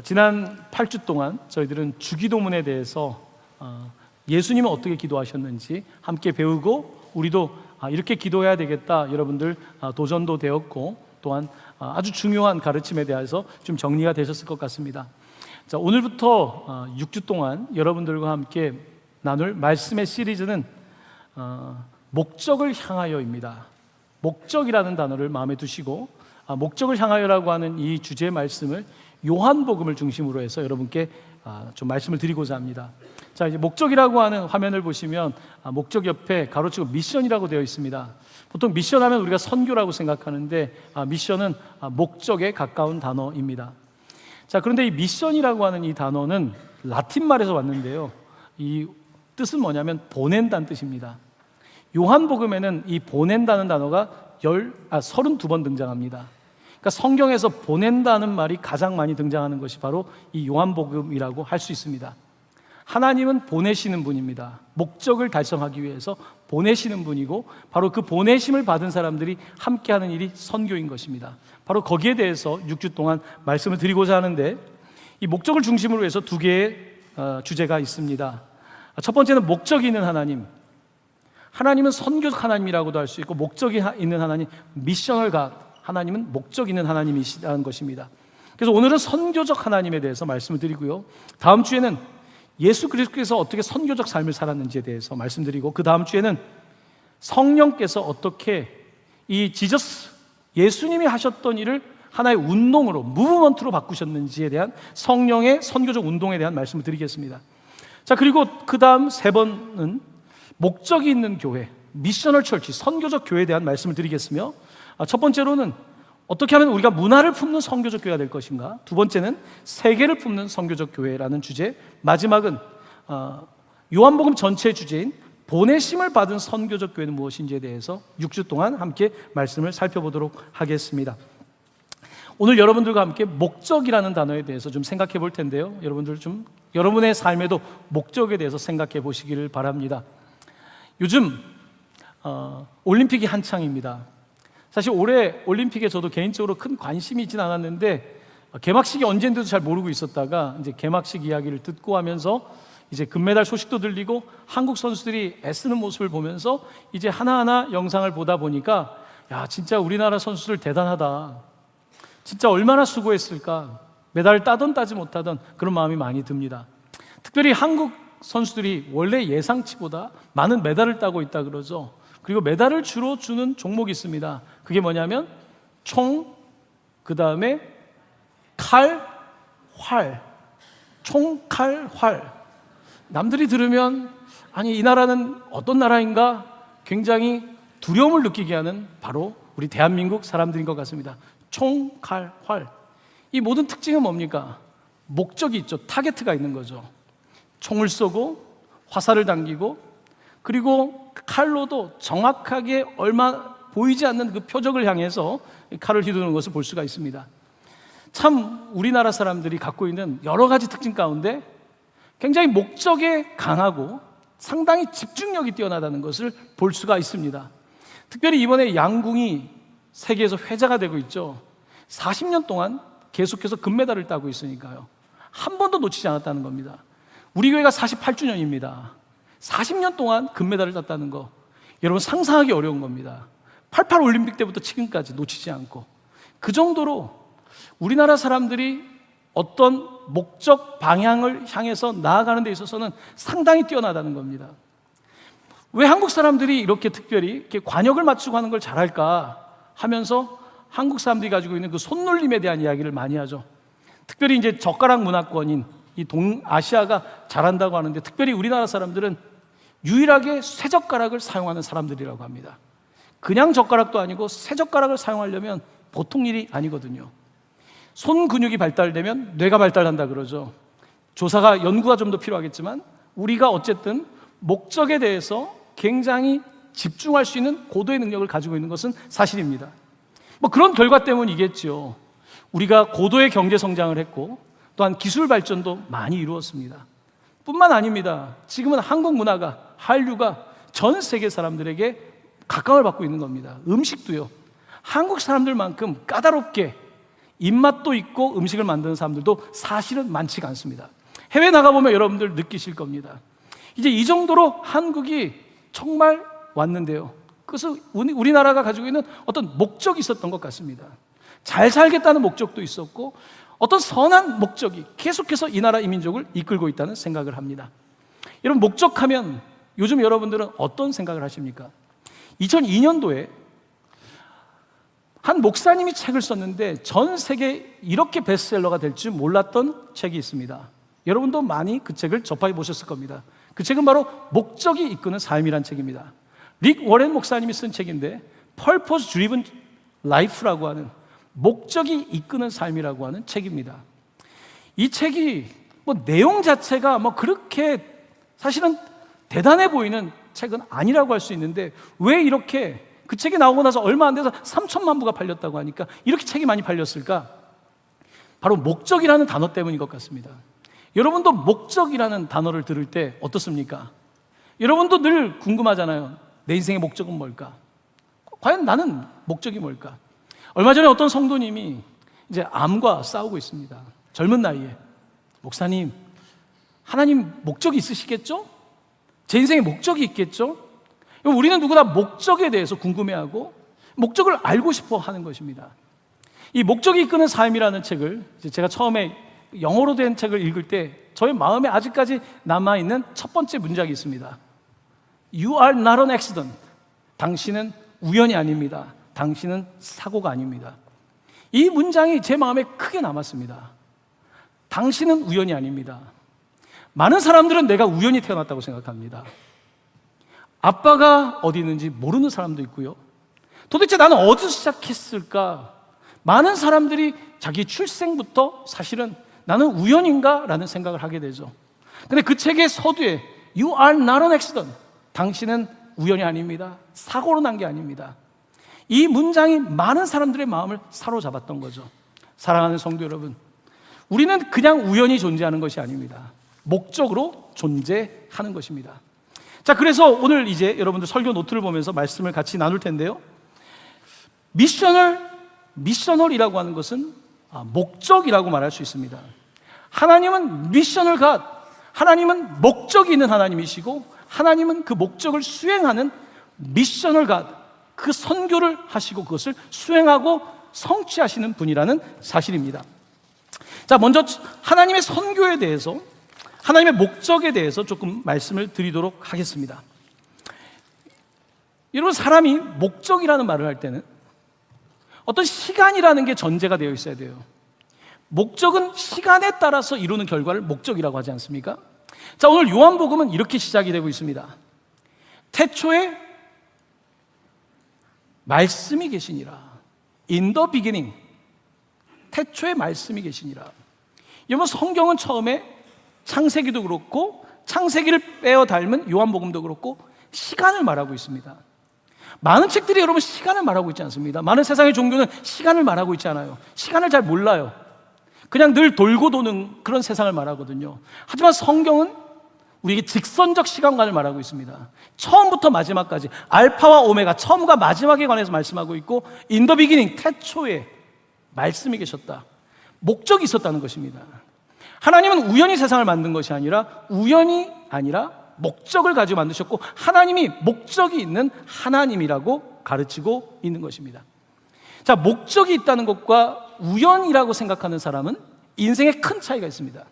지난 8주 동안 저희들은 주기도문에 대해서 예수님은 어떻게 기도하셨는지 함께 배우고 우리도 이렇게 기도해야 되겠다 여러분들 도전도 되었고 또한 아주 중요한 가르침에 대해서 좀 정리가 되셨을 것 같습니다. 자, 오늘부터 6주 동안 여러분들과 함께 나눌 말씀의 시리즈는 목적을 향하여입니다. 목적이라는 단어를 마음에 두시고 목적을 향하여라고 하는 이 주제의 말씀을 요한복음을 중심으로 해서 여러분께 좀 말씀을 드리고자 합니다. 자, 이제 목적이라고 하는 화면을 보시면 목적 옆에 가로치고 미션이라고 되어 있습니다. 보통 미션하면 우리가 선교라고 생각하는데 미션은 목적에 가까운 단어입니다. 자, 그런데 이 미션이라고 하는 이 단어는 라틴 말에서 왔는데요. 이 뜻은 뭐냐면 보낸다는 뜻입니다. 요한복음에는 이 보낸다는 단어가 32번 등장합니다. 그러니까 성경에서 보낸다는 말이 가장 많이 등장하는 것이 바로 이 요한복음이라고 할 수 있습니다. 하나님은 보내시는 분입니다. 목적을 달성하기 위해서 보내시는 분이고 바로 그 보내심을 받은 사람들이 함께하는 일이 선교인 것입니다. 바로 거기에 대해서 6주 동안 말씀을 드리고자 하는데 이 목적을 중심으로 해서 두 개의 주제가 있습니다. 첫 번째는 목적이 있는 하나님. 하나님은 선교적 하나님이라고도 할 수 있고 목적이 있는 하나님, 미셔널 갓. 하나님은 목적 있는 하나님이시라는 것입니다. 그래서 오늘은 선교적 하나님에 대해서 말씀을 드리고요. 다음 주에는 예수 그리스도께서 어떻게 선교적 삶을 살았는지에 대해서 말씀드리고 그 다음 주에는 성령께서 어떻게 이 지저스 예수님이 하셨던 일을 하나의 운동으로 무브먼트로 바꾸셨는지에 대한 성령의 선교적 운동에 대한 말씀을 드리겠습니다. 자, 그리고 그 다음 세 번은 목적이 있는 교회, 미셔널 철치, 선교적 교회에 대한 말씀을 드리겠으며 첫 번째로는 어떻게 하면 우리가 문화를 품는 선교적 교회가 될 것인가, 두 번째는 세계를 품는 선교적 교회라는 주제, 마지막은 요한복음 전체의 주제인 보내심을 받은 선교적 교회는 무엇인지에 대해서 6주 동안 함께 말씀을 살펴보도록 하겠습니다. 오늘 여러분들과 함께 목적이라는 단어에 대해서 좀 생각해 볼 텐데요. 여러분들 좀 여러분의 삶에도 목적에 대해서 생각해 보시기를 바랍니다. 요즘 올림픽이 한창입니다. 사실 올해 올림픽에 저도 개인적으로 큰 관심이 있진 않았는데 개막식이 언제인지도 잘 모르고 있었다가 이제 개막식 이야기를 듣고 하면서 이제 금메달 소식도 들리고 한국 선수들이 애쓰는 모습을 보면서 이제 하나하나 영상을 보다 보니까 야, 진짜 우리나라 선수들 대단하다. 진짜 얼마나 수고했을까. 메달을 따든 따지 못하던 그런 마음이 많이 듭니다. 특별히 한국 선수들이 원래 예상치보다 많은 메달을 따고 있다 그러죠. 그리고 메달을 주로 주는 종목이 있습니다. 그게 뭐냐면 총, 그 다음에 칼, 활. 총, 칼, 활. 남들이 들으면 아니 이 나라는 어떤 나라인가 굉장히 두려움을 느끼게 하는 바로 우리 대한민국 사람들인 것 같습니다. 총, 칼, 활. 이 모든 특징은 뭡니까? 목적이 있죠. 타겟가 있는 거죠. 총을 쏘고 화살을 당기고 그리고 칼로도 정확하게 얼마 보이지 않는 그 표적을 향해서 칼을 휘두르는 것을 볼 수가 있습니다. 참 우리나라 사람들이 갖고 있는 여러 가지 특징 가운데 굉장히 목적에 강하고 상당히 집중력이 뛰어나다는 것을 볼 수가 있습니다. 특별히 이번에 양궁이 세계에서 회자가 되고 있죠. 40년 동안 계속해서 금메달을 따고 있으니까요. 한 번도 놓치지 않았다는 겁니다. 우리 교회가 48주년입니다. 40년 동안 금메달을 땄다는 거 여러분 상상하기 어려운 겁니다. 88 올림픽 때부터 지금까지 놓치지 않고 그 정도로 우리나라 사람들이 어떤 목적 방향을 향해서 나아가는 데 있어서는 상당히 뛰어나다는 겁니다. 왜 한국 사람들이 이렇게 특별히 이렇게 관역을 맞추고 하는 걸 잘할까 하면서 한국 사람들이 가지고 있는 그 손놀림에 대한 이야기를 많이 하죠. 특별히 이제 젓가락 문화권인 이 동아시아가 잘한다고 하는데 특별히 우리나라 사람들은 유일하게 쇠젓가락을 사용하는 사람들이라고 합니다. 그냥 젓가락도 아니고 쇠젓가락을 사용하려면 보통 일이 아니거든요. 손 근육이 발달되면 뇌가 발달한다 그러죠. 조사가 연구가 좀 더 필요하겠지만 우리가 어쨌든 목적에 대해서 굉장히 집중할 수 있는 고도의 능력을 가지고 있는 것은 사실입니다. 뭐 그런 결과 때문이겠죠. 우리가 고도의 경제 성장을 했고 또한 기술 발전도 많이 이루었습니다. 뿐만 아닙니다. 지금은 한국 문화가, 한류가 전 세계 사람들에게 각광을 받고 있는 겁니다. 음식도요. 한국 사람들만큼 까다롭게 입맛도 있고 음식을 만드는 사람들도 사실은 많지가 않습니다. 해외 나가보면 여러분들 느끼실 겁니다. 이제 이 정도로 한국이 정말 왔는데요. 그래서 우리나라가 가지고 있는 어떤 목적이 있었던 것 같습니다. 잘 살겠다는 목적도 있었고 어떤 선한 목적이 계속해서 이 나라 이민족을 이끌고 있다는 생각을 합니다. 여러분, 목적하면 요즘 여러분들은 어떤 생각을 하십니까? 2002년도에 한 목사님이 책을 썼는데 전 세계에 이렇게 베스트셀러가 될 줄 몰랐던 책이 있습니다. 여러분도 많이 그 책을 접해 보셨을 겁니다. 그 책은 바로 목적이 이끄는 삶이란 책입니다. 릭 워렌 목사님이 쓴 책인데 Purpose Driven Life라고 하는, 목적이 이끄는 삶이라고 하는 책입니다. 이 책이 내용 자체가 그렇게 사실은 대단해 보이는 책은 아니라고 할 수 있는데, 왜 이렇게 그 책이 나오고 나서 얼마 안 돼서 3천만 부가 팔렸다고 하니까 이렇게 책이 많이 팔렸을까? 바로 목적이라는 단어 때문인 것 같습니다. 여러분도 목적이라는 단어를 들을 때 어떻습니까? 여러분도 늘 궁금하잖아요. 내 인생의 목적은 뭘까? 과연 나는 목적이 뭘까? 얼마 전에 어떤 성도님이 이제 암과 싸우고 있습니다. 젊은 나이에. 목사님, 하나님 목적이 있으시겠죠? 제 인생에 목적이 있겠죠? 우리는 누구나 목적에 대해서 궁금해하고 목적을 알고 싶어 하는 것입니다. 이 목적이 이끄는 삶이라는 책을 제가 처음에 영어로 된 책을 읽을 때 저의 마음에 아직까지 남아있는 첫 번째 문장이 있습니다. You are not an accident. 당신은 우연이 아닙니다. 당신은 사고가 아닙니다. 이 문장이 제 마음에 크게 남았습니다. 당신은 우연이 아닙니다. 많은 사람들은 내가 우연히 태어났다고 생각합니다. 아빠가 어디 있는지 모르는 사람도 있고요. 도대체 나는 어디서 시작했을까? 많은 사람들이 자기 출생부터 사실은 나는 우연인가? 라는 생각을 하게 되죠. 근데 그 책의 서두에 You are not an accident. 당신은 우연이 아닙니다. 사고로 난 게 아닙니다. 이 문장이 많은 사람들의 마음을 사로잡았던 거죠. 사랑하는 성도 여러분, 우리는 그냥 우연히 존재하는 것이 아닙니다. 목적으로 존재하는 것입니다. 자, 그래서 오늘 이제 여러분들 설교 노트를 보면서 말씀을 같이 나눌 텐데요. 미셔널이라고 하는 것은 목적이라고 말할 수 있습니다. 하나님은 미셔널 갓, 하나님은 목적이 있는 하나님이시고 하나님은 그 목적을 수행하는 미셔널 갓, 그 선교를 하시고 그것을 수행하고 성취하시는 분이라는 사실입니다. 자, 먼저 하나님의 선교에 대해서, 하나님의 목적에 대해서 조금 말씀을 드리도록 하겠습니다. 여러분, 사람이 목적이라는 말을 할 때는 어떤 시간이라는 게 전제가 되어 있어야 돼요. 목적은 시간에 따라서 이루는 결과를 목적이라고 하지 않습니까? 자, 오늘 요한복음은 이렇게 시작이 되고 있습니다. 태초에 말씀이 계시니라. In the beginning. 태초에 말씀이 계시니라. 여러분, 성경은 처음에 창세기도 그렇고 창세기를 빼어 닮은 요한복음도 그렇고 시간을 말하고 있습니다. 많은 책들이 여러분 시간을 말하고 있지 않습니다. 많은 세상의 종교는 시간을 말하고 있지 않아요. 시간을 잘 몰라요. 그냥 늘 돌고 도는 그런 세상을 말하거든요. 하지만 성경은 우리에게 직선적 시간관을 말하고 있습니다. 처음부터 마지막까지, 알파와 오메가, 처음과 마지막에 관해서 말씀하고 있고, In the beginning, 태초에 말씀이 계셨다. 목적이 있었다는 것입니다. 하나님은 우연히 세상을 만든 것이 아니라 우연이 아니라 목적을 가지고 만드셨고, 하나님이 목적이 있는 하나님이라고 가르치고 있는 것입니다. 자, 목적이 있다는 것과 우연이라고 생각하는 사람은 인생에 큰 차이가 있습니다.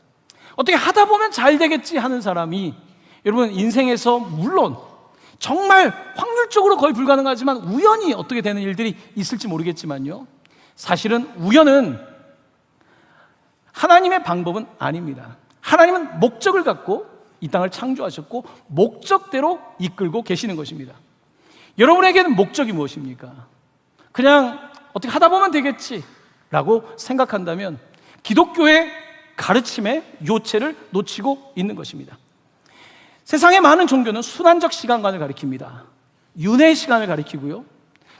어떻게 하다 보면 잘 되겠지 하는 사람이, 여러분, 인생에서 물론 정말 확률적으로 거의 불가능하지만 우연히 어떻게 되는 일들이 있을지 모르겠지만요, 사실은 우연은 하나님의 방법은 아닙니다. 하나님은 목적을 갖고 이 땅을 창조하셨고 목적대로 이끌고 계시는 것입니다. 여러분에게는 목적이 무엇입니까? 그냥 어떻게 하다 보면 되겠지라고 생각한다면 기독교의 가르침의 요체를 놓치고 있는 것입니다. 세상의 많은 종교는 순환적 시간관을 가리킵니다. 윤회의 시간을 가리키고요.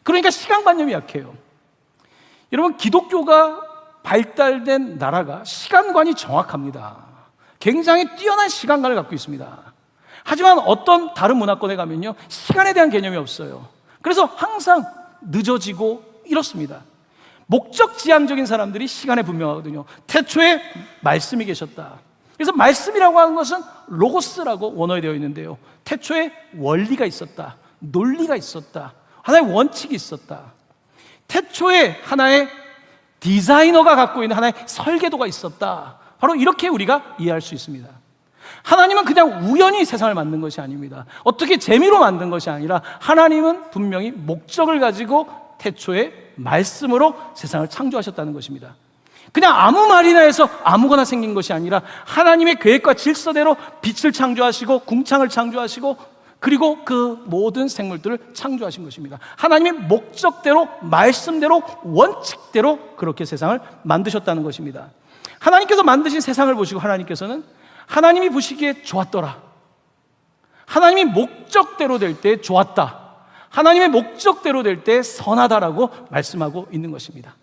그러니까 시간관념이 약해요. 여러분, 기독교가 발달된 나라가 시간관이 정확합니다. 굉장히 뛰어난 시간관을 갖고 있습니다. 하지만 어떤 다른 문화권에 가면요, 시간에 대한 개념이 없어요. 그래서 항상 늦어지고 이렇습니다. 목적지향적인 사람들이 시간에 분명하거든요. 태초에 말씀이 계셨다. 그래서 말씀이라고 하는 것은 로고스라고 원어에 되어 있는데요, 태초에 원리가 있었다, 논리가 있었다, 하나의 원칙이 있었다. 태초에 하나의 디자이너가 갖고 있는 하나의 설계도가 있었다. 바로 이렇게 우리가 이해할 수 있습니다. 하나님은 그냥 우연히 세상을 만든 것이 아닙니다. 어떻게 재미로 만든 것이 아니라 하나님은 분명히 목적을 가지고 태초에 말씀으로 세상을 창조하셨다는 것입니다. 그냥 아무 말이나 해서 아무거나 생긴 것이 아니라 하나님의 계획과 질서대로 빛을 창조하시고 궁창을 창조하시고 그리고 그 모든 생물들을 창조하신 것입니다. 하나님의 목적대로, 말씀대로, 원칙대로 그렇게 세상을 만드셨다는 것입니다. 하나님께서 만드신 세상을 보시고 하나님께서는 하나님이 보시기에 좋았더라, 하나님이 목적대로 될 때 좋았다, 하나님의 목적대로 될 때 선하다라고 말씀하고 있는 것입니다.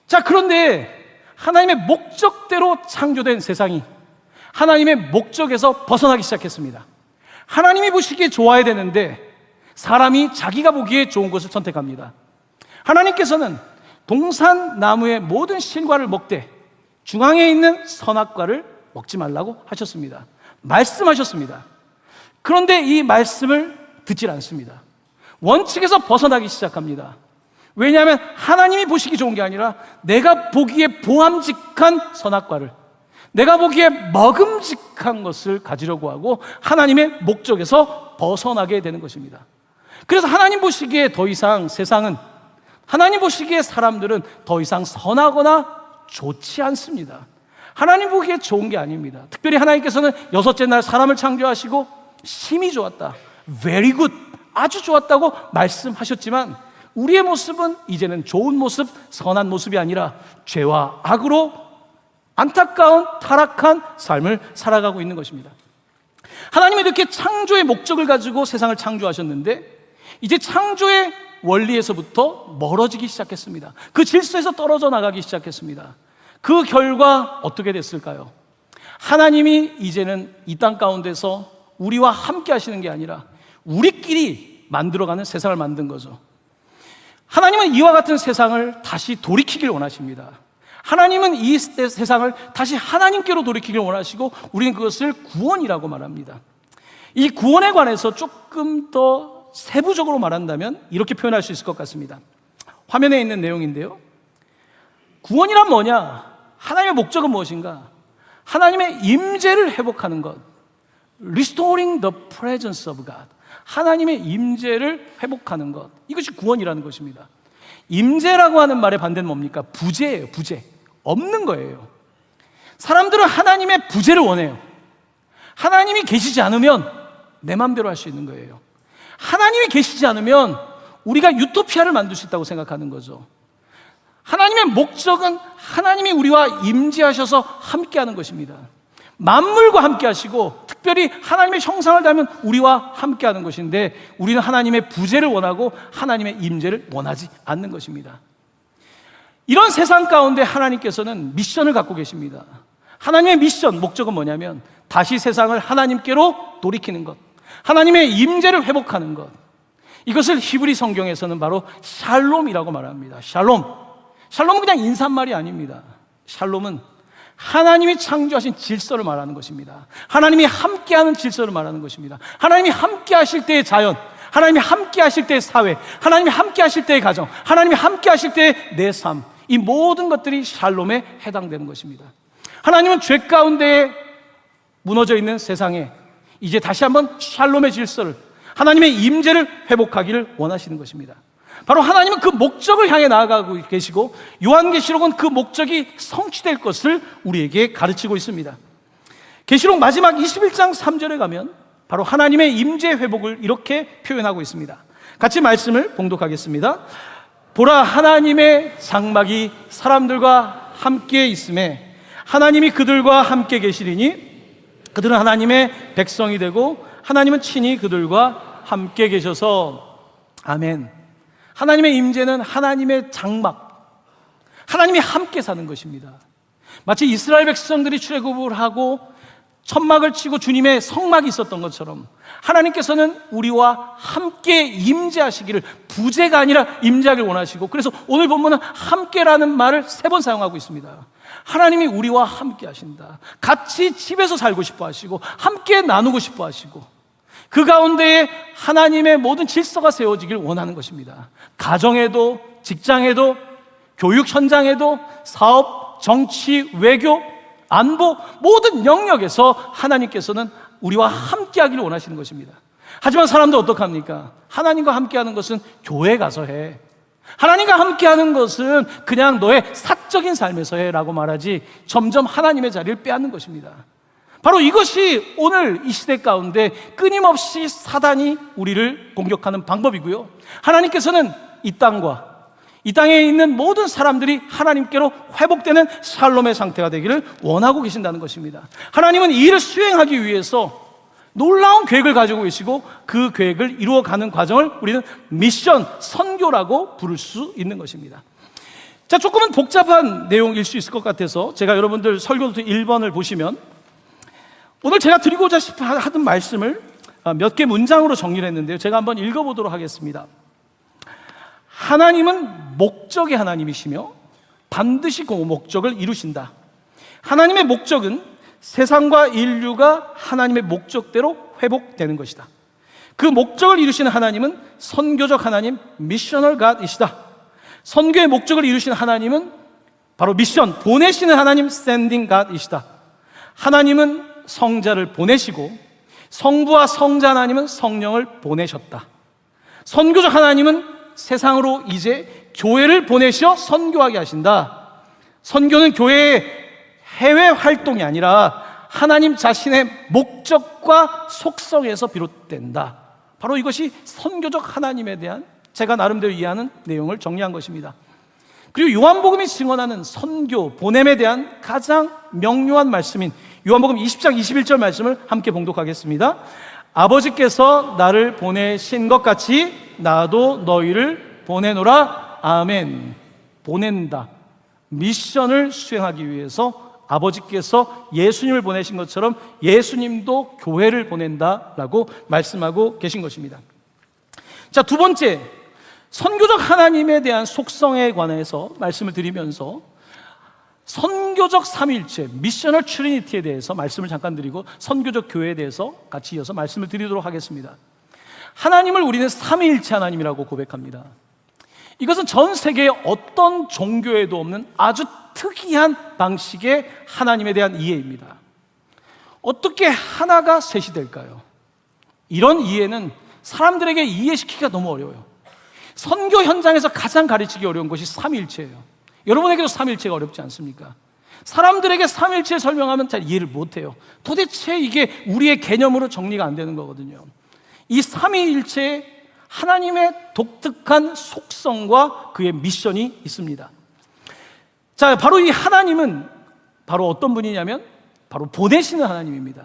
자, 그런데 하나님의 목적대로 창조된 세상이 하나님의 목적에서 벗어나기 시작했습니다. 하나님이 보시기에 좋아야 되는데 사람이 자기가 보기에 좋은 것을 선택합니다. 하나님께서는 동산 나무의 모든 실과를 먹되 중앙에 있는 선악과를 먹지 말라고 하셨습니다. 말씀하셨습니다. 그런데 이 말씀을 듣질 않습니다. 원칙에서 벗어나기 시작합니다. 왜냐하면 하나님이 보시기 좋은 게 아니라 내가 보기에 보암직한 선악과를, 내가 보기에 먹음직한 것을 가지려고 하고 하나님의 목적에서 벗어나게 되는 것입니다. 그래서 하나님 보시기에 더 이상 세상은, 하나님 보시기에 사람들은 더 이상 선하거나 좋지 않습니다. 하나님 보기에 좋은 게 아닙니다. 특별히 하나님께서는 여섯째 날 사람을 창조하시고 심히 좋았다, very good, 아주 좋았다고 말씀하셨지만 우리의 모습은 이제는 좋은 모습, 선한 모습이 아니라 죄와 악으로 안타까운 타락한 삶을 살아가고 있는 것입니다. 하나님이 이렇게 창조의 목적을 가지고 세상을 창조하셨는데 이제 창조의 원리에서부터 멀어지기 시작했습니다. 그 질서에서 떨어져 나가기 시작했습니다. 그 결과 어떻게 됐을까요? 하나님이 이제는 이 땅 가운데서 우리와 함께 하시는 게 아니라 우리끼리 만들어가는 세상을 만든 거죠. 하나님은 이와 같은 세상을 다시 돌이키길 원하십니다. 하나님은 이 세상을 다시 하나님께로 돌이키길 원하시고 우리는 그것을 구원이라고 말합니다. 이 구원에 관해서 조금 더 세부적으로 말한다면 이렇게 표현할 수 있을 것 같습니다. 화면에 있는 내용인데요, 구원이란 뭐냐? 하나님의 목적은 무엇인가? 하나님의 임재를 회복하는 것, Restoring the presence of God, 하나님의 임재를 회복하는 것, 이것이 구원이라는 것입니다. 임재라고 하는 말의 반대는 뭡니까? 부재예요. 부재, 없는 거예요. 사람들은 하나님의 부재를 원해요. 하나님이 계시지 않으면 내 마음대로 할 수 있는 거예요. 하나님이 계시지 않으면 우리가 유토피아를 만들 수 있다고 생각하는 거죠. 하나님의 목적은 하나님이 우리와 임재하셔서 함께하는 것입니다. 만물과 함께 하시고 특별히 하나님의 형상을 닮은 우리와 함께 하는 것인데 우리는 하나님의 부재를 원하고 하나님의 임재를 원하지 않는 것입니다. 이런 세상 가운데 하나님께서는 미션을 갖고 계십니다. 하나님의 미션, 목적은 뭐냐면 다시 세상을 하나님께로 돌이키는 것, 하나님의 임재를 회복하는 것. 이것을 히브리 성경에서는 바로 샬롬이라고 말합니다. 샬롬은 그냥 인사말이 아닙니다. 샬롬은 하나님이 창조하신 질서를 말하는 것입니다. 하나님이 함께하는 질서를 말하는 것입니다. 하나님이 함께하실 때의 자연, 하나님이 함께하실 때의 사회, 하나님이 함께하실 때의 가정, 하나님이 함께하실 때의 내 삶, 이 모든 것들이 샬롬에 해당되는 것입니다. 하나님은 죄 가운데 무너져 있는 세상에 이제 다시 한번 샬롬의 질서를, 하나님의 임재를 회복하기를 원하시는 것입니다. 바로 하나님은 그 목적을 향해 나아가고 계시고 요한계시록은 그 목적이 성취될 것을 우리에게 가르치고 있습니다. 계시록 마지막 21장 3절에 가면 바로 하나님의 임재 회복을 이렇게 표현하고 있습니다. 같이 말씀을 봉독하겠습니다. 보라, 하나님의 장막이 사람들과 함께 있음에 하나님이 그들과 함께 계시리니 그들은 하나님의 백성이 되고 하나님은 친히 그들과 함께 계셔서. 아멘. 하나님의 임재는 하나님의 장막, 하나님이 함께 사는 것입니다. 마치 이스라엘 백성들이 출애굽을 하고 천막을 치고 주님의 성막이 있었던 것처럼 하나님께서는 우리와 함께 임재하시기를, 부재가 아니라 임재하기를 원하시고, 그래서 오늘 본문은 함께라는 말을 3번 사용하고 있습니다. 하나님이 우리와 함께 하신다. 같이 집에서 살고 싶어 하시고, 함께 나누고 싶어 하시고, 그 가운데에 하나님의 모든 질서가 세워지길 원하는 것입니다. 가정에도, 직장에도, 교육 현장에도, 사업, 정치, 외교, 안보, 모든 영역에서 하나님께서는 우리와 함께 하기를 원하시는 것입니다. 하지만 사람들 어떡합니까? 하나님과 함께 하는 것은 교회 가서 해, 하나님과 함께 하는 것은 그냥 너의 사적인 삶에서 해라고 말하지, 점점 하나님의 자리를 빼앗는 것입니다. 바로 이것이 오늘 이 시대 가운데 끊임없이 사단이 우리를 공격하는 방법이고요, 하나님께서는 이 땅과 이 땅에 있는 모든 사람들이 하나님께로 회복되는 샬롬의 상태가 되기를 원하고 계신다는 것입니다. 하나님은 이 일을 수행하기 위해서 놀라운 계획을 가지고 계시고, 그 계획을 이루어가는 과정을 우리는 미션, 선교라고 부를 수 있는 것입니다. 자, 조금은 복잡한 내용일 수 있을 것 같아서 제가 여러분들 설교노트 1번을 보시면 오늘 제가 드리고자 하던 말씀을 몇 개 문장으로 정리를 했는데요, 제가 한번 읽어보도록 하겠습니다. 하나님은 목적의 하나님이시며 반드시 그 목적을 이루신다. 하나님의 목적은 세상과 인류가 하나님의 목적대로 회복되는 것이다. 그 목적을 이루시는 하나님은 선교적 하나님, 미셔널 갓이시다. 선교의 목적을 이루시는 하나님은 바로 미션, 보내시는 하나님, 샌딩 갓이시다. 하나님은 성자를 보내시고 성부와 성자 하나님은 성령을 보내셨다. 선교적 하나님은 세상으로 이제 교회를 보내셔 선교하게 하신다. 선교는 교회의 해외 활동이 아니라 하나님 자신의 목적과 속성에서 비롯된다. 바로 이것이 선교적 하나님에 대한 제가 나름대로 이해하는 내용을 정리한 것입니다. 그리고 요한복음이 증언하는 선교, 보냄에 대한 가장 명료한 말씀인 요한복음 20장 21절 말씀을 함께 봉독하겠습니다. 아버지께서 나를 보내신 것 같이 나도 너희를 보내노라. 아멘. 보낸다. 미션을 수행하기 위해서 아버지께서 예수님을 보내신 것처럼 예수님도 교회를 보낸다라고 말씀하고 계신 것입니다. 자, 두 번째, 선교적 하나님에 대한 속성에 관해서 말씀을 드리면서 선교적 삼위일체, 미셔널 트리니티에 대해서 말씀을 잠깐 드리고 선교적 교회에 대해서 같이 이어서 말씀을 드리도록 하겠습니다. 하나님을 우리는 삼위일체 하나님이라고 고백합니다. 이것은 전 세계의 어떤 종교에도 없는 아주 특이한 방식의 하나님에 대한 이해입니다. 어떻게 하나가 셋이 될까요? 이런 이해는 사람들에게 이해시키기가 너무 어려워요. 선교 현장에서 가장 가르치기 어려운 것이 삼위일체예요. 여러분에게도 삼위일체가 어렵지 않습니까? 사람들에게 삼위일체 설명하면 잘 이해를 못해요. 도대체 이게 우리의 개념으로 정리가 안 되는 거거든요. 이 삼위일체에 하나님의 독특한 속성과 그의 미션이 있습니다. 자, 바로 이 하나님은 바로 어떤 분이냐면 바로 보내시는 하나님입니다.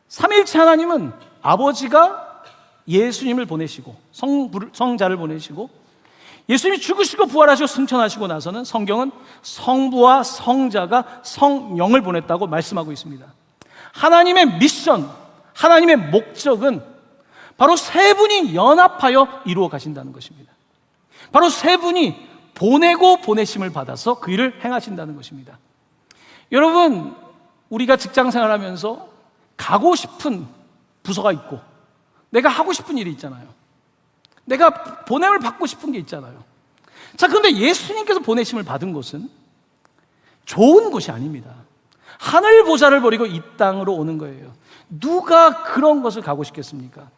삼위일체 하나님은 아버지가 예수님을 보내시고 성자를 보내시고 예수님이 죽으시고 부활하시고 승천하시고 나서는 성경은 성부와 성자가 성령을 보냈다고 말씀하고 있습니다. 하나님의 미션, 하나님의 목적은 바로 세 분이 연합하여 이루어 가신다는 것입니다. 바로 세 분이 보내고 보내심을 받아서 그 일을 행하신다는 것입니다. 여러분, 우리가 직장 생활하면서 가고 싶은 부서가 있고 내가 하고 싶은 일이 있잖아요. 내가 보냄을 받고 싶은 게 있잖아요. 자, 그런데 예수님께서 보내심을 받은 곳은 좋은 곳이 아닙니다. 하늘 보좌를 버리고 이 땅으로 오는 거예요. 누가 그런 것을 가고 싶겠습니까?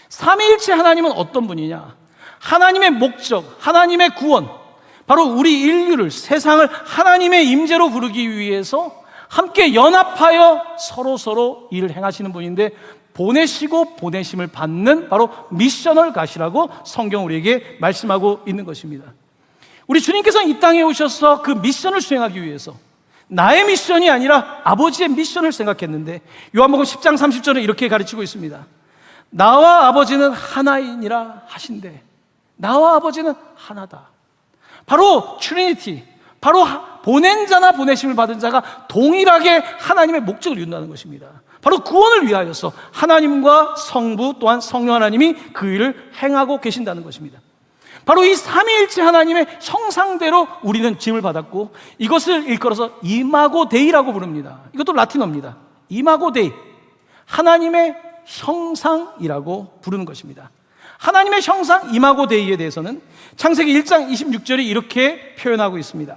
삼위일체 하나님은 어떤 분이냐? 하나님의 목적, 하나님의 구원, 바로 우리 인류를, 세상을 하나님의 임재로 부르기 위해서 함께 연합하여 서로 일을 행하시는 분인데, 보내시고 보내심을 받는 바로 미셔널 갓이라고 성경 우리에게 말씀하고 있는 것입니다. 우리 주님께서는 이 땅에 오셔서 그 미션을 수행하기 위해서 나의 미션이 아니라 아버지의 미션을 생각했는데, 요한복음 10장 30절은 이렇게 가르치고 있습니다. 나와 아버지는 하나이니라 하신대. 나와 아버지는 하나다. 바로 트리니티, 바로 보낸 자나 보내심을 받은 자가 동일하게 하나님의 목적을 이룬다는 것입니다. 바로 구원을 위하여서 하나님과 성부 또한 성령 하나님이 그 일을 행하고 계신다는 것입니다. 바로 이 삼위일체 하나님의 형상대로 우리는 짐을 받았고, 이것을 일컬어서 이마고 데이라고 부릅니다. 이것도 라틴어입니다. 이마고 데이, 하나님의 형상이라고 부르는 것입니다. 하나님의 형상 이마고 데이에 대해서는 창세기 1장 26절이 이렇게 표현하고 있습니다.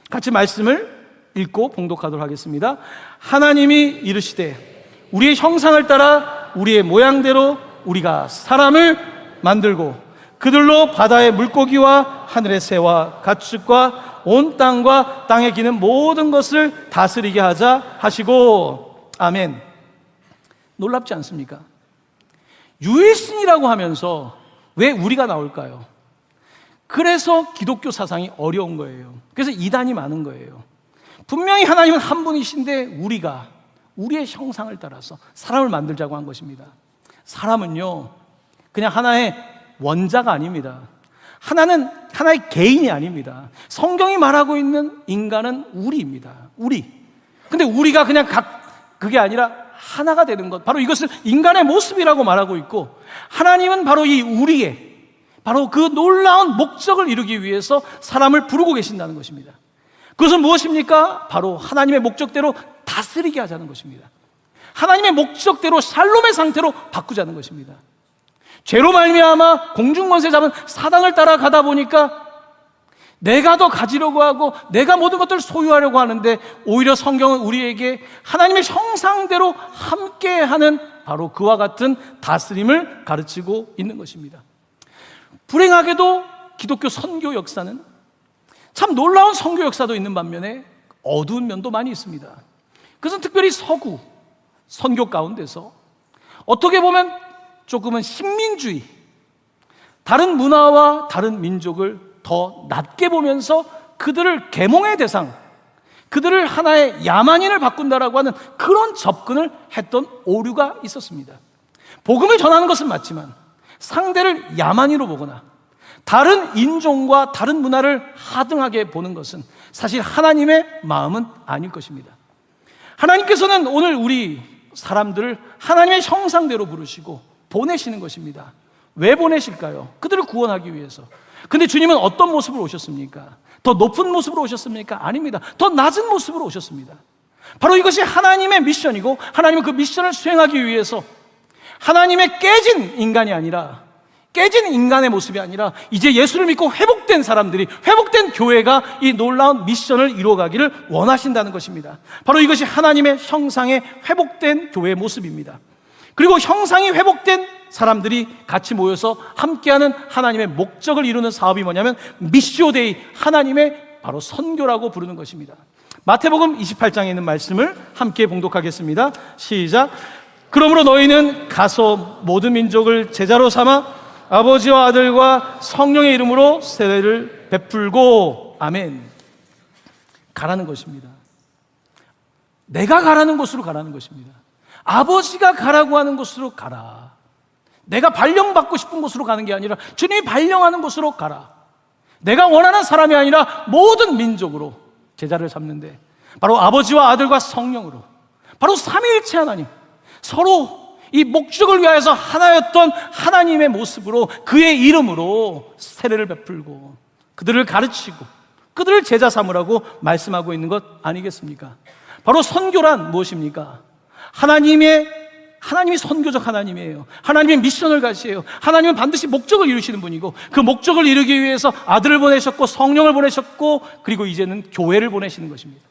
같이 말씀을 읽고 봉독하도록 하겠습니다. 하나님이 이르시되 우리의 형상을 따라 우리의 모양대로 우리가 사람을 만들고 그들로 바다의 물고기와 하늘의 새와 가축과 온 땅과 땅에 기는 모든 것을 다스리게 하자 하시고. 아멘. 놀랍지 않습니까? 유일신이라고 하면서 왜 우리가 나올까요? 그래서 기독교 사상이 어려운 거예요. 그래서 이단이 많은 거예요. 분명히 하나님은 한 분이신데 우리가 우리의 형상을 따라서 사람을 만들자고 한 것입니다. 사람은요, 그냥 하나의 원자가 아닙니다. 하나의 개인이 아닙니다. 성경이 말하고 있는 인간은 우리입니다. 우리. 근데 우리가 그냥 그게 아니라 하나가 되는 것, 바로 이것을 인간의 모습이라고 말하고 있고, 하나님은 바로 이 우리의 바로 그 놀라운 목적을 이루기 위해서 사람을 부르고 계신다는 것입니다. 그것은 무엇입니까? 바로 하나님의 목적대로 다스리게 하자는 것입니다. 하나님의 목적대로 샬롬의 상태로 바꾸자는 것입니다. 죄로 말미암아 공중권세 잡은 사단을 따라가다 보니까 내가 더 가지려고 하고 내가 모든 것들을 소유하려고 하는데, 오히려 성경은 우리에게 하나님의 형상대로 함께하는 바로 그와 같은 다스림을 가르치고 있는 것입니다. 불행하게도 기독교 선교 역사는 참 놀라운 선교 역사도 있는 반면에 어두운 면도 많이 있습니다. 그것은 특별히 서구 선교 가운데서 어떻게 보면 조금은 식민주의, 다른 문화와 다른 민족을 더 낮게 보면서 그들을 계몽의 대상, 그들을 하나의 야만인을 바꾼다라고 하는 그런 접근을 했던 오류가 있었습니다. 복음을 전하는 것은 맞지만 상대를 야만인으로 보거나 다른 인종과 다른 문화를 하등하게 보는 것은 사실 하나님의 마음은 아닐 것입니다. 하나님께서는 오늘 우리 사람들을 하나님의 형상대로 부르시고 보내시는 것입니다. 왜 보내실까요? 그들을 구원하기 위해서. 근데 주님은 어떤 모습으로 오셨습니까? 더 높은 모습으로 오셨습니까? 아닙니다. 더 낮은 모습으로 오셨습니다. 바로 이것이 하나님의 미션이고, 하나님은 그 미션을 수행하기 위해서 하나님의 깨진 인간이 아니라, 깨진 인간의 모습이 아니라 이제 예수를 믿고 회복된 사람들이, 회복된 교회가 이 놀라운 미션을 이루어가기를 원하신다는 것입니다. 바로 이것이 하나님의 형상의 회복된 교회의 모습입니다. 그리고 형상이 회복된 사람들이 같이 모여서 함께하는 하나님의 목적을 이루는 사업이 뭐냐면 미시오데이, 하나님의 바로 선교라고 부르는 것입니다. 마태복음 28장에 있는 말씀을 함께 봉독하겠습니다. 시작. 그러므로 너희는 가서 모든 민족을 제자로 삼아 아버지와 아들과 성령의 이름으로 세례를 베풀고. 아멘. 가라는 것입니다. 내가 가라는 곳으로 가라는 것입니다. 아버지가 가라고 하는 곳으로 가라. 내가 발령받고 싶은 곳으로 가는 게 아니라 주님이 발령하는 곳으로 가라. 내가 원하는 사람이 아니라 모든 민족으로 제자를 삼는데, 바로 아버지와 아들과 성령으로, 바로 삼위일체 하나님, 서로 이 목적을 위하여서 하나였던 하나님의 모습으로 그의 이름으로 세례를 베풀고 그들을 가르치고 그들을 제자 삼으라고 말씀하고 있는 것 아니겠습니까? 바로 선교란 무엇입니까? 하나님이 선교적 하나님이에요. 하나님의 미션을 가지세요. 하나님은 반드시 목적을 이루시는 분이고, 그 목적을 이루기 위해서 아들을 보내셨고 성령을 보내셨고, 그리고 이제는 교회를 보내시는 것입니다.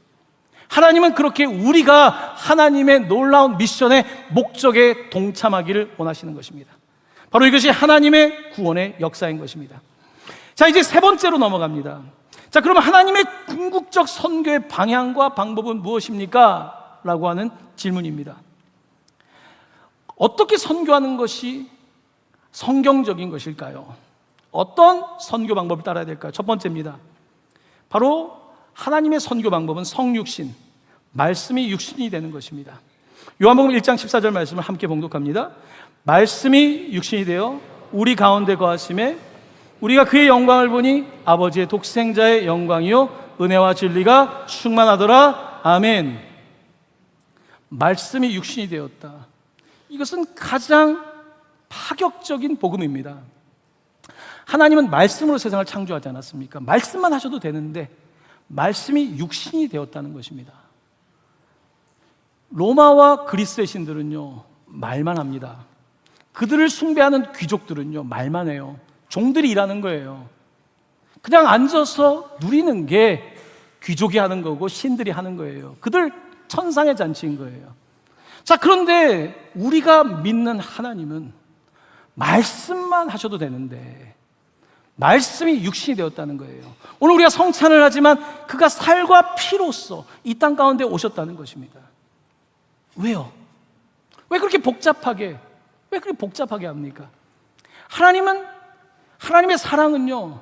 하나님은 그렇게 우리가 하나님의 놀라운 미션의 목적에 동참하기를 원하시는 것입니다. 바로 이것이 하나님의 구원의 역사인 것입니다. 자, 이제 세 번째로 넘어갑니다. 자, 그러면 하나님의 궁극적 선교의 방향과 방법은 무엇입니까? 라고 하는 질문입니다. 어떻게 선교하는 것이 성경적인 것일까요? 어떤 선교 방법을 따라야 될까요? 첫 번째입니다. 바로 하나님의 선교 방법은 성육신, 말씀이 육신이 되는 것입니다. 요한복음 1장 14절 말씀을 함께 봉독합니다. 말씀이 육신이 되어 우리 가운데 거하심에 우리가 그의 영광을 보니 아버지의 독생자의 영광이요 은혜와 진리가 충만하더라. 아멘. 말씀이 육신이 되었다. 이것은 가장 파격적인 복음입니다. 하나님은 말씀으로 세상을 창조하지 않았습니까? 말씀만 하셔도 되는데 말씀이 육신이 되었다는 것입니다. 로마와 그리스의 신들은요, 말만 합니다. 그들을 숭배하는 귀족들은요, 말만 해요. 종들이 일하는 거예요. 그냥 앉아서 누리는 게 귀족이 하는 거고 신들이 하는 거예요. 그들 천상의 잔치인 거예요. 자, 그런데 우리가 믿는 하나님은 말씀만 하셔도 되는데 말씀이 육신이 되었다는 거예요. 오늘 우리가 성찬을 하지만 그가 살과 피로써 이 땅 가운데 오셨다는 것입니다. 왜요? 왜 그렇게 복잡하게 합니까? 하나님의 사랑은요,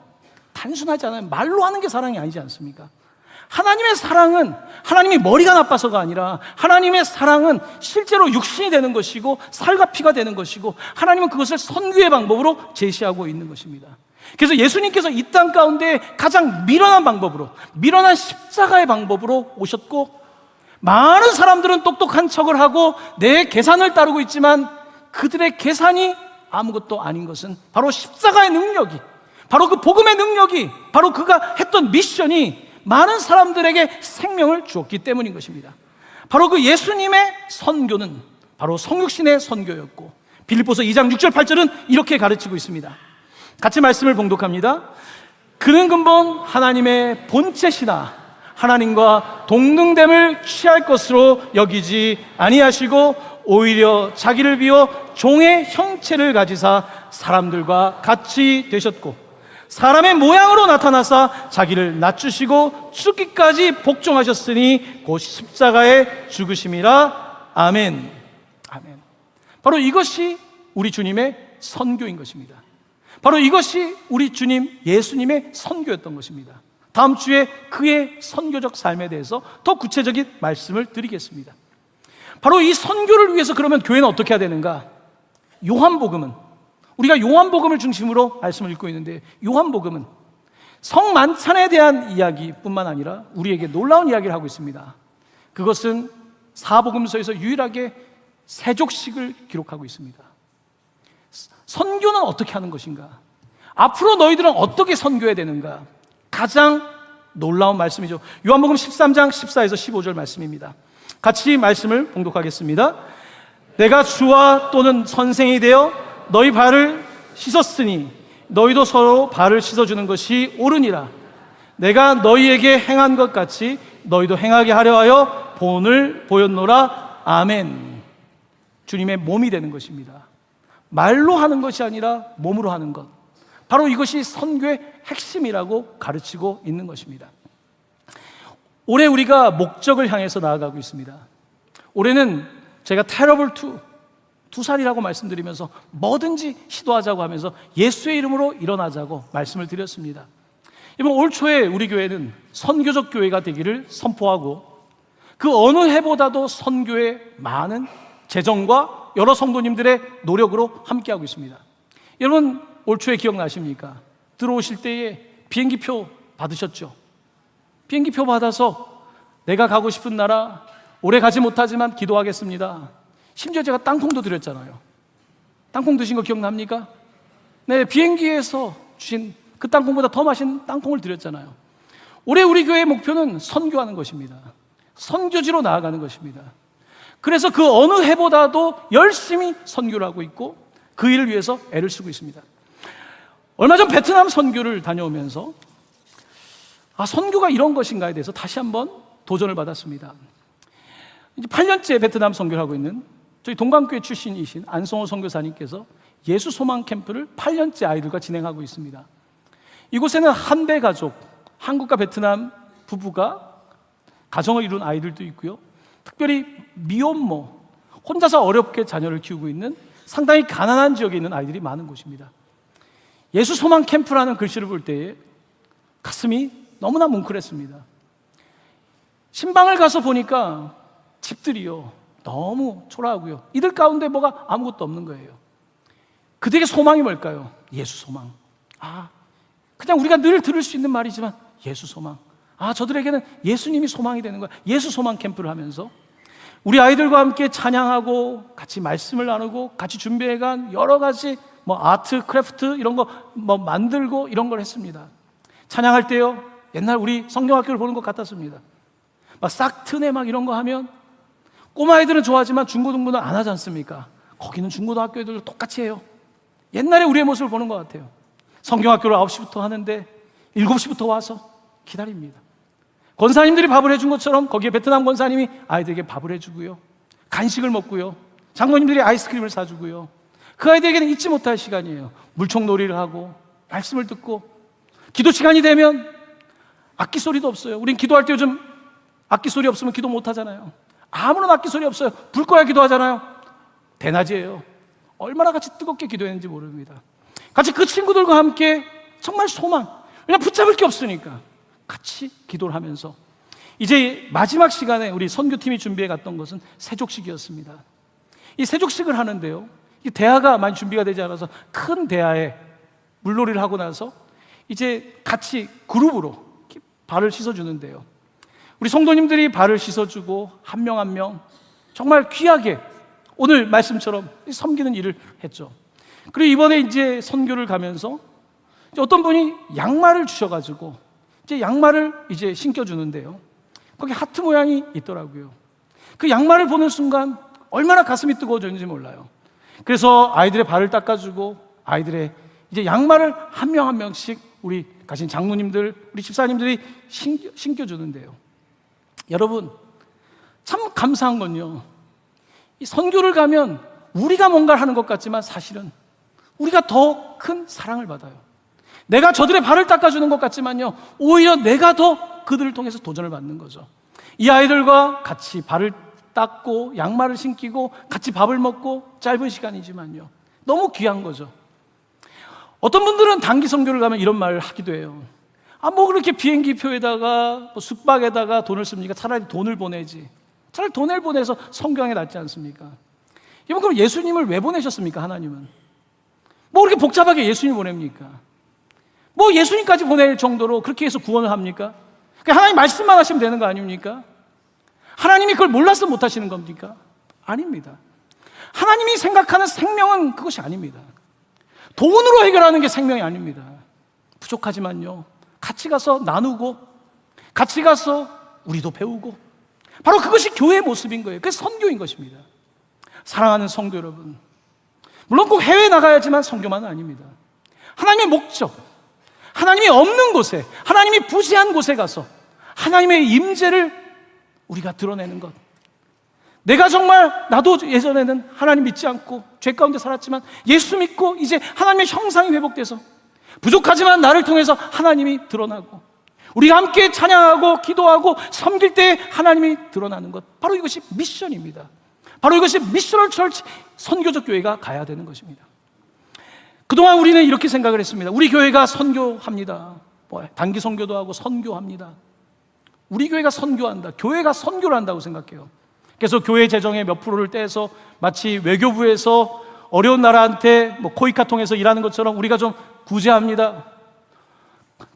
단순하지 않아요. 말로 하는 게 사랑이 아니지 않습니까? 하나님의 사랑은 하나님이 머리가 나빠서가 아니라 하나님의 사랑은 실제로 육신이 되는 것이고 살과 피가 되는 것이고 하나님은 그것을 선교의 방법으로 제시하고 있는 것입니다. 그래서 예수님께서 이 땅 가운데 가장 미련한 십자가의 방법으로 오셨고, 많은 사람들은 똑똑한 척을 하고 내 계산을 따르고 있지만 그들의 계산이 아무것도 아닌 것은 바로 십자가의 능력이, 바로 그 복음의 능력이, 바로 그가 했던 미션이 많은 사람들에게 생명을 주었기 때문인 것입니다. 바로 그 예수님의 선교는 바로 성육신의 선교였고, 빌립보서 2장 6절 8절은 이렇게 가르치고 있습니다. 같이 말씀을 봉독합니다. 그는 근본 하나님의 본체시나 하나님과 동등됨을 취할 것으로 여기지 아니하시고 오히려 자기를 비워 종의 형체를 가지사 사람들과 같이 되셨고 사람의 모양으로 나타나사 자기를 낮추시고 죽기까지 복종하셨으니 곧 십자가에 죽으심이라. 아멘. 아멘. 바로 이것이 우리 주님의 선교인 것입니다. 바로 이것이 우리 주님 예수님의 선교였던 것입니다. 다음 주에 그의 선교적 삶에 대해서 더 구체적인 말씀을 드리겠습니다. 바로 이 선교를 위해서 그러면 교회는 어떻게 해야 되는가? 우리가 요한복음을 중심으로 말씀을 읽고 있는데, 요한복음은 성만찬에 대한 이야기뿐만 아니라 우리에게 놀라운 이야기를 하고 있습니다. 그것은 사복음서에서 유일하게 세족식을 기록하고 있습니다. 선교는 어떻게 하는 것인가? 앞으로 너희들은 어떻게 선교해야 되는가? 가장 놀라운 말씀이죠. 요한복음 13장 14에서 15절 말씀입니다. 같이 말씀을 봉독하겠습니다. 내가 주와 또는 선생이 되어 너희 발을 씻었으니 너희도 서로 발을 씻어주는 것이 옳으니라. 내가 너희에게 행한 것 같이 너희도 행하게 하려 하여 본을 보였노라. 아멘. 주님의 몸이 되는 것입니다. 말로 하는 것이 아니라 몸으로 하는 것, 바로 이것이 선교의 핵심이라고 가르치고 있는 것입니다. 올해 우리가 목적을 향해서 나아가고 있습니다. 올해는 제가 테러블 2살이라고 말씀드리면서 뭐든지 시도하자고 하면서 예수의 이름으로 일어나자고 말씀을 드렸습니다. 이번 올 초에 우리 교회는 선교적 교회가 되기를 선포하고, 그 어느 해보다도 선교에 많은 재정과 여러 성도님들의 노력으로 함께하고 있습니다. 여러분 올 초에 기억나십니까? 들어오실 때에 비행기표 받으셨죠? 비행기표 받아서 내가 가고 싶은 나라, 오래 가지 못하지만 기도하겠습니다. 심지어 제가 땅콩도 드렸잖아요. 땅콩 드신 거 기억납니까? 네, 비행기에서 주신 그 땅콩보다 더 맛있는 땅콩을 드렸잖아요. 올해 우리 교회의 목표는 선교하는 것입니다. 선교지로 나아가는 것입니다. 그래서 그 어느 해보다도 열심히 선교를 하고 있고 그 일을 위해서 애를 쓰고 있습니다. 얼마 전 베트남 선교를 다녀오면서 선교가 이런 것인가에 대해서 다시 한번 도전을 받았습니다. 이제 8년째 베트남 선교를 하고 있는 저희 동강교회 출신이신 안성호 선교사님께서 예수 소망 캠프를 8년째 아이들과 진행하고 있습니다. 이곳에는 한배 가족, 한국과 베트남 부부가 가정을 이룬 아이들도 있고요, 특별히 미혼모, 혼자서 어렵게 자녀를 키우고 있는 상당히 가난한 지역에 있는 아이들이 많은 곳입니다. 예수 소망 캠프라는 글씨를 볼 때에 가슴이 너무나 뭉클했습니다. 신방을 가서 보니까 집들이요, 너무 초라하고요, 이들 가운데 뭐가 아무것도 없는 거예요. 그들의 소망이 뭘까요? 예수 소망. 그냥 우리가 늘 들을 수 있는 말이지만 예수 소망. 저들에게는 예수님이 소망이 되는 거야. 예수 소망 캠프를 하면서 우리 아이들과 함께 찬양하고 같이 말씀을 나누고 같이 준비해간 여러 가지 아트, 크래프트 이런 거 만들고 이런 걸 했습니다. 찬양할 때요, 옛날 우리 성경학교를 보는 것 같았습니다. 막 싹트네 막 이런 거 하면 꼬마아이들은 좋아하지만 중고등부는 안 하지 않습니까? 거기는 중고등학교 애들도 똑같이 해요. 옛날에 우리의 모습을 보는 것 같아요. 성경학교를 9시부터 하는데 7시부터 와서 기다립니다. 권사님들이 밥을 해준 것처럼 거기에 베트남 권사님이 아이들에게 밥을 해주고요, 간식을 먹고요, 장로님들이 아이스크림을 사주고요. 그 아이들에게는 잊지 못할 시간이에요. 물총놀이를 하고 말씀을 듣고, 기도 시간이 되면 악기 소리도 없어요. 우린 기도할 때 요즘 악기 소리 없으면 기도 못 하잖아요. 아무런 악기 소리 없어요. 불 꺼야 기도하잖아요. 대낮이에요. 얼마나 같이 뜨겁게 기도했는지 모릅니다. 같이 그 친구들과 함께 정말 소망, 그냥 붙잡을 게 없으니까 같이 기도를 하면서, 이제 마지막 시간에 우리 선교팀이 준비해 갔던 것은 세족식이었습니다. 이 세족식을 하는데요, 이 대야가 많이 준비가 되지 않아서 큰 대야에 물놀이를 하고 나서 이제 같이 그룹으로 발을 씻어주는데요, 우리 성도님들이 발을 씻어주고 한 명 한 명 정말 귀하게 오늘 말씀처럼 섬기는 일을 했죠. 그리고 이번에 이제 선교를 가면서 어떤 분이 양말을 주셔가지고 이제 양말을 이제 신겨주는데요, 거기 하트 모양이 있더라고요. 그 양말을 보는 순간 얼마나 가슴이 뜨거워졌는지 몰라요. 그래서 아이들의 발을 닦아주고 아이들의 이제 양말을 한 명 한 명씩 우리 가신 장로님들, 우리 집사님들이 신겨주는데요, 여러분 참 감사한 건요, 이 선교를 가면 우리가 뭔가를 하는 것 같지만 사실은 우리가 더 큰 사랑을 받아요. 내가 저들의 발을 닦아주는 것 같지만요, 오히려 내가 더 그들을 통해서 도전을 받는 거죠. 이 아이들과 같이 발을 닦고 양말을 신기고 같이 밥을 먹고, 짧은 시간이지만요 너무 귀한 거죠. 어떤 분들은 단기 선교를 가면 이런 말을 하기도 해요. 그렇게 비행기 표에다가 숙박에다가 돈을 씁니까? 차라리 돈을 보내지. 차라리 돈을 보내서 선교하는 게 낫지 않습니까? 여러분, 그럼 예수님을 왜 보내셨습니까? 하나님은 그렇게 복잡하게 예수님 보냅니까? 예수님까지 보낼 정도로 그렇게 해서 구원을 합니까? 하나님 말씀만 하시면 되는 거 아닙니까? 하나님이 그걸 몰라서 못 하시는 겁니까? 아닙니다. 하나님이 생각하는 생명은 그것이 아닙니다. 돈으로 해결하는 게 생명이 아닙니다. 부족하지만요, 같이 가서 나누고 같이 가서 우리도 배우고, 바로 그것이 교회의 모습인 거예요. 그게 선교인 것입니다. 사랑하는 성도 여러분, 물론 꼭 해외에 나가야지만 선교만은 아닙니다. 하나님의 목적, 하나님이 없는 곳에, 하나님이 부재한 곳에 가서 하나님의 임재를 우리가 드러내는 것. 내가 정말, 나도 예전에는 하나님 믿지 않고 죄 가운데 살았지만 예수 믿고 이제 하나님의 형상이 회복돼서, 부족하지만 나를 통해서 하나님이 드러나고, 우리가 함께 찬양하고 기도하고 섬길 때 하나님이 드러나는 것, 바로 이것이 미션입니다. 바로 이것이 미셔널 처치, 선교적 교회가 가야 되는 것입니다. 그동안 우리는 이렇게 생각을 했습니다. 우리 교회가 선교합니다. 단기 선교도 하고 선교합니다. 우리 교회가 선교한다, 교회가 선교를 한다고 생각해요. 그래서 교회 재정의 몇 프로를 떼서 마치 외교부에서 어려운 나라한테 코이카 통해서 일하는 것처럼 우리가 좀 구제합니다.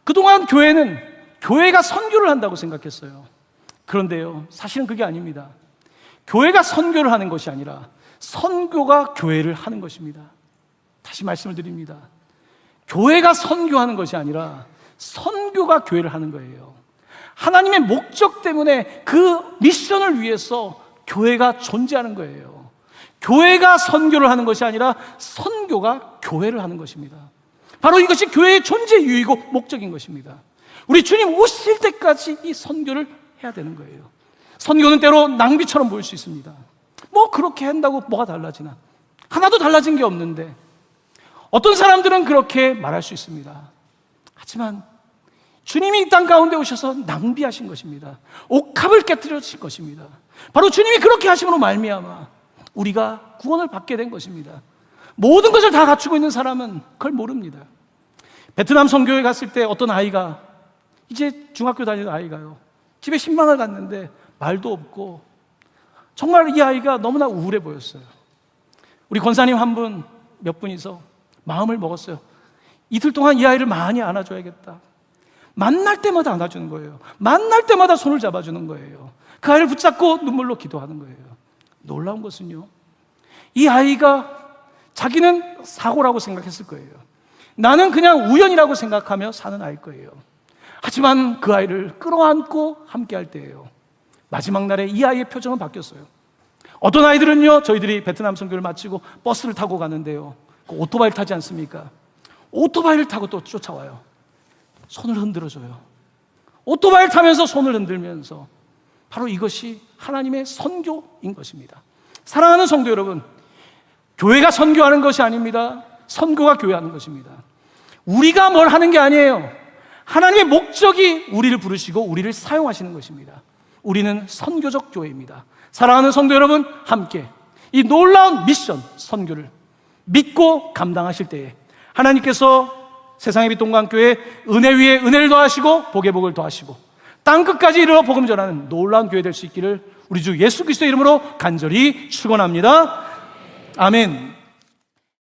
그동안 교회는 교회가 선교를 한다고 생각했어요. 그런데요, 사실은 그게 아닙니다. 교회가 선교를 하는 것이 아니라 선교가 교회를 하는 것입니다. 다시 말씀을 드립니다. 교회가 선교하는 것이 아니라 선교가 교회를 하는 거예요. 하나님의 목적 때문에 그 미션을 위해서 교회가 존재하는 거예요. 교회가 선교를 하는 것이 아니라 선교가 교회를 하는 것입니다. 바로 이것이 교회의 존재 이유이고 목적인 것입니다. 우리 주님 오실 때까지 이 선교를 해야 되는 거예요. 선교는 때로 낭비처럼 보일 수 있습니다. 그렇게 한다고 뭐가 달라지나? 하나도 달라진 게 없는데. 어떤 사람들은 그렇게 말할 수 있습니다. 하지만 주님이 이 땅 가운데 오셔서 낭비하신 것입니다. 옥합을 깨뜨려주신 것입니다. 바로 주님이 그렇게 하심으로 말미암아 우리가 구원을 받게 된 것입니다. 모든 것을 다 갖추고 있는 사람은 그걸 모릅니다. 베트남 선교에 갔을 때 어떤 아이가, 이제 중학교 다니는 아이가요, 집에 신방을 갔는데 말도 없고 정말 이 아이가 너무나 우울해 보였어요. 우리 권사님 한 분, 몇 분이서 마음을 먹었어요. 이틀 동안 이 아이를 많이 안아줘야겠다. 만날 때마다 안아주는 거예요. 만날 때마다 손을 잡아주는 거예요. 그 아이를 붙잡고 눈물로 기도하는 거예요. 놀라운 것은요, 이 아이가 자기는 사고라고 생각했을 거예요. 나는 그냥 우연이라고 생각하며 사는 아이일 거예요. 하지만 그 아이를 끌어안고 함께 할 때예요, 마지막 날에 이 아이의 표정은 바뀌었어요. 어떤 아이들은요, 저희들이 베트남 선교를 마치고 버스를 타고 가는데요, 그 오토바이를 타지 않습니까? 오토바이를 타고 또 쫓아와요. 손을 흔들어줘요. 오토바이를 타면서 손을 흔들면서, 바로 이것이 하나님의 선교인 것입니다. 사랑하는 성도 여러분, 교회가 선교하는 것이 아닙니다. 선교가 교회하는 것입니다. 우리가 뭘 하는 게 아니에요. 하나님의 목적이 우리를 부르시고 우리를 사용하시는 것입니다. 우리는 선교적 교회입니다. 사랑하는 성도 여러분, 함께 이 놀라운 미션, 선교를 믿고 감당하실 때에 하나님께서 세상의 빛 동강교회 은혜 위에 은혜를 더하시고 복의 복을 더하시고 땅끝까지 이르러 복음 전하는 놀라운 교회 될 수 있기를 우리 주 예수 그리스도의 이름으로 간절히 축원합니다. 아멘.